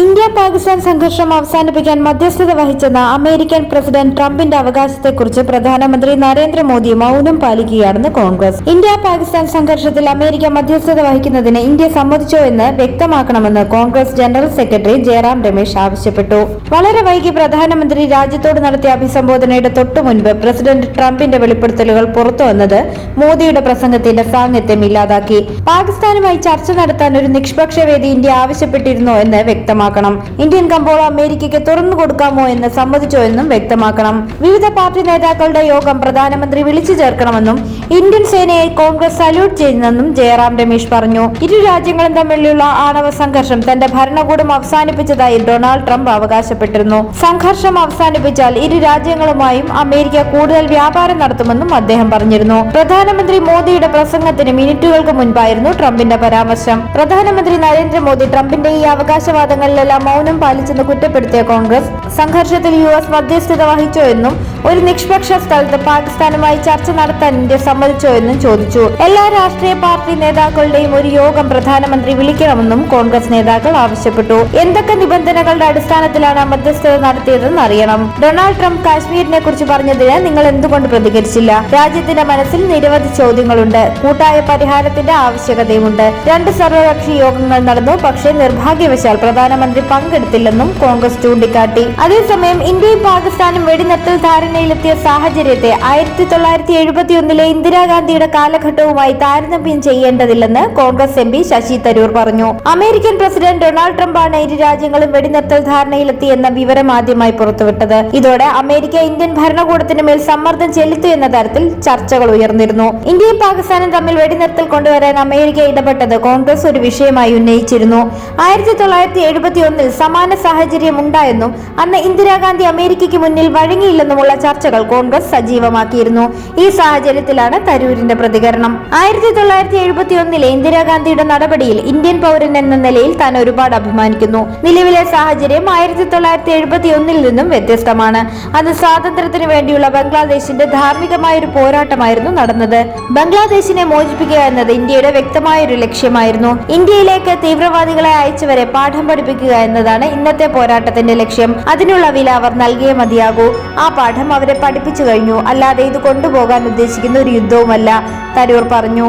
India Pakistan സംഘർഷം അവസാനിപ്പിക്കാൻ മധ്യസ്ഥത വഹിച്ചെന്ന അമേരിക്കൻ പ്രസിഡന്റ് ട്രംപിന്റെ അവകാശത്തെക്കുറിച്ച് പ്രധാനമന്ത്രി നരേന്ദ്രമോദി മൗനം പാലിക്കുകയാണെന്ന് കോൺഗ്രസ്. ഇന്ത്യ പാകിസ്ഥാൻ സംഘർഷത്തിൽ അമേരിക്ക മധ്യസ്ഥത വഹിക്കുന്നതിന് ഇന്ത്യ സമ്മതിച്ചോ എന്ന് വ്യക്തമാക്കണമെന്ന് കോൺഗ്രസ് ജനറൽ സെക്രട്ടറി ജയറാം രമേശ് ആവശ്യപ്പെട്ടു. വളരെ വൈകി പ്രധാനമന്ത്രി രാജ്യത്തോട് നടത്തിയ അഭിസംബോധനയുടെ തൊട്ടുമുൻപ് പ്രസിഡന്റ് ട്രംപിന്റെ വെളിപ്പെടുത്തലുകൾ പുറത്തുവന്നത് മോദിയുടെ പ്രസംഗത്തിന്റെ സാന്നിധ്യം ഇല്ലാതാക്കി. പാകിസ്ഥാനുമായി ചർച്ച നടത്താൻ ഒരു നിഷ്പക്ഷ വേദി ഇന്ത്യ ആവശ്യപ്പെട്ടിരുന്നോ എന്ന് വ്യക്തമാക്കണം. ഇന്ത്യൻ കമ്പോളം അമേരിക്കയ്ക്ക് തുറന്നു കൊടുക്കാമോ എന്ന് സമ്മതിച്ചോ എന്നും വ്യക്തമാക്കണം. വിവിധ പാർട്ടി നേതാക്കളുടെ യോഗം പ്രധാനമന്ത്രി വിളിച്ചു ചേർക്കണമെന്നും ഇന്ത്യൻ സേനയെ കോൺഗ്രസ് സല്യൂട്ട് ചെയ്യുന്നെന്നും ജയറാം രമേശ് പറഞ്ഞു. ഇരു രാജ്യങ്ങളും തമ്മിലുള്ള ആണവ സംഘർഷം തന്റെ ഭരണകൂടം അവസാനിപ്പിച്ചതായി ഡൊണാൾഡ് ട്രംപ് അവകാശപ്പെട്ടിരുന്നു. സംഘർഷം അവസാനിപ്പിച്ചാൽ ഇരു രാജ്യങ്ങളുമായും അമേരിക്ക കൂടുതൽ വ്യാപാരം നടത്തുമെന്നും അദ്ദേഹം പറഞ്ഞിരുന്നു. പ്രധാനമന്ത്രി മോദിയുടെ പ്രസംഗത്തിന് മിനിറ്റുകൾക്ക് മുൻപായിരുന്നു ട്രംപിന്റെ പരാമർശം. പ്രധാനമന്ത്രി നരേന്ദ്രമോദി ട്രംപിന്റെ ഈ അവകാശവാദങ്ങളിലെല്ലാം മൗനം പാലിച്ചെന്ന് കുറ്റപ്പെടുത്തിയ കോൺഗ്രസ് സംഘർഷത്തിൽ US മധ്യസ്ഥത വഹിച്ചോ എന്നും ഒരു നിഷ്പക്ഷ സ്ഥലത്ത് പാകിസ്ഥാനുമായി ചർച്ച നടത്താൻ ഇന്ത്യ സമ്മതിച്ചോ എന്നും ചോദിച്ചു. എല്ലാ രാഷ്ട്രീയ പാർട്ടി നേതാക്കളുടെയും ഒരു യോഗം പ്രധാനമന്ത്രി വിളിക്കണമെന്നും കോൺഗ്രസ് നേതാക്കൾ ആവശ്യപ്പെട്ടു. എന്തൊക്കെ നിബന്ധനകളുടെ അടിസ്ഥാനത്തിലാണ് മധ്യസ്ഥത നടത്തിയതെന്ന് അറിയണം. ഡൊണാൾഡ് ട്രംപ് കാശ്മീരിനെ കുറിച്ച് പറഞ്ഞതിന് നിങ്ങൾ എന്തുകൊണ്ട് പ്രതികരിച്ചില്ല? രാജ്യത്തിന്റെ മനസ്സിൽ നിരവധി ചോദ്യങ്ങളുണ്ട്. കൂട്ടായ പരിഹാരത്തിന്റെ ആവശ്യകതയുമുണ്ട്. 2 സർവകക്ഷി യോഗങ്ങൾ നടന്നു, പക്ഷേ നിർഭാഗ്യവശാൽ പ്രധാനമന്ത്രി പങ്കെടുത്തില്ലെന്നും കോൺഗ്രസ് ചൂണ്ടിക്കാട്ടി. അതേസമയം ഇന്ത്യയും പാകിസ്ഥാനും വെടിനിർത്തൽ ധാരണയിലെത്തിയ സാഹചര്യത്തെ 1971 ഇന്ദിരാഗാന്ധിയുടെ കാലഘട്ടവുമായി താരതമ്യം ചെയ്യേണ്ടതില്ലെന്ന് കോൺഗ്രസ് MP ശശി തരൂർ പറഞ്ഞു. അമേരിക്കൻ പ്രസിഡന്റ് ഡൊണാൾഡ് ട്രംപാണ് ഇരു രാജ്യങ്ങളും വെടിനിർത്തൽ ധാരണയിലെത്തിയെന്ന വിവരം ആദ്യമായി പുറത്തുവിട്ടത്. ഇതോടെ അമേരിക്ക ഇന്ത്യൻ ഭരണകൂടത്തിന് മേൽ സമ്മർദ്ദം ചെലുത്തു എന്ന തരത്തിൽ ചർച്ചകൾ ഉയർന്നിരുന്നു. ഇന്ത്യയും പാകിസ്ഥാനും തമ്മിൽ വെടിനിർത്തൽ കൊണ്ടുവരാൻ അമേരിക്ക ഇടപെട്ടത് കോൺഗ്രസ് ഒരു വിഷയമായി ഉന്നയിച്ചിരുന്നു. 1971 സമാന സാഹചര്യം ഉണ്ടായെന്നും അന്ന് ഇന്ദിരാഗാന്ധി അമേരിക്കയ്ക്ക് മുന്നിൽ വഴങ്ങിയില്ലെന്നുമുള്ള ചർച്ചകൾ കോൺഗ്രസ് സജീവമാക്കിയിരുന്നു. ഈ സാഹചര്യത്തിലാണ് തരൂരിന്റെ പ്രതികരണം. 1971 ഇന്ദിരാഗാന്ധിയുടെ നടപടിയിൽ ഇന്ത്യൻ പൗരൻ എന്ന നിലയിൽ താൻ ഒരുപാട് അഭിമാനിക്കുന്നു. നിലവിലെ സാഹചര്യം 1971 നിന്നും വ്യത്യസ്തമാണ്. അന്ന് സ്വാതന്ത്ര്യത്തിന് വേണ്ടിയുള്ള ബംഗ്ലാദേശിന്റെ ധാർമ്മികമായ ഒരു പോരാട്ടമായിരുന്നു നടന്നത്. ബംഗ്ലാദേശിനെ മോചിപ്പിക്കുക എന്നത് ഇന്ത്യയുടെ വ്യക്തമായ ഒരു ലക്ഷ്യമായിരുന്നു. ഇന്ത്യയിലേക്ക് തീവ്രവാദികളെ അയച്ചവരെ പാഠം പഠിപ്പിക്കുക എന്നതാണ് ഇന്നത്തെ പോരാട്ടത്തിന്റെ ലക്ഷ്യം. അതിനുള്ള വില അവർ നൽകിയേ മതിയാകൂ. ആ പാഠം അവരെ പഠിപ്പിച്ചു കഴിഞ്ഞു. അല്ലാതെ ഇത് കൊണ്ടുപോകാൻ ഉദ്ദേശിക്കുന്ന ഒരു യുദ്ധവുമല്ല, തരൂർ പറഞ്ഞു.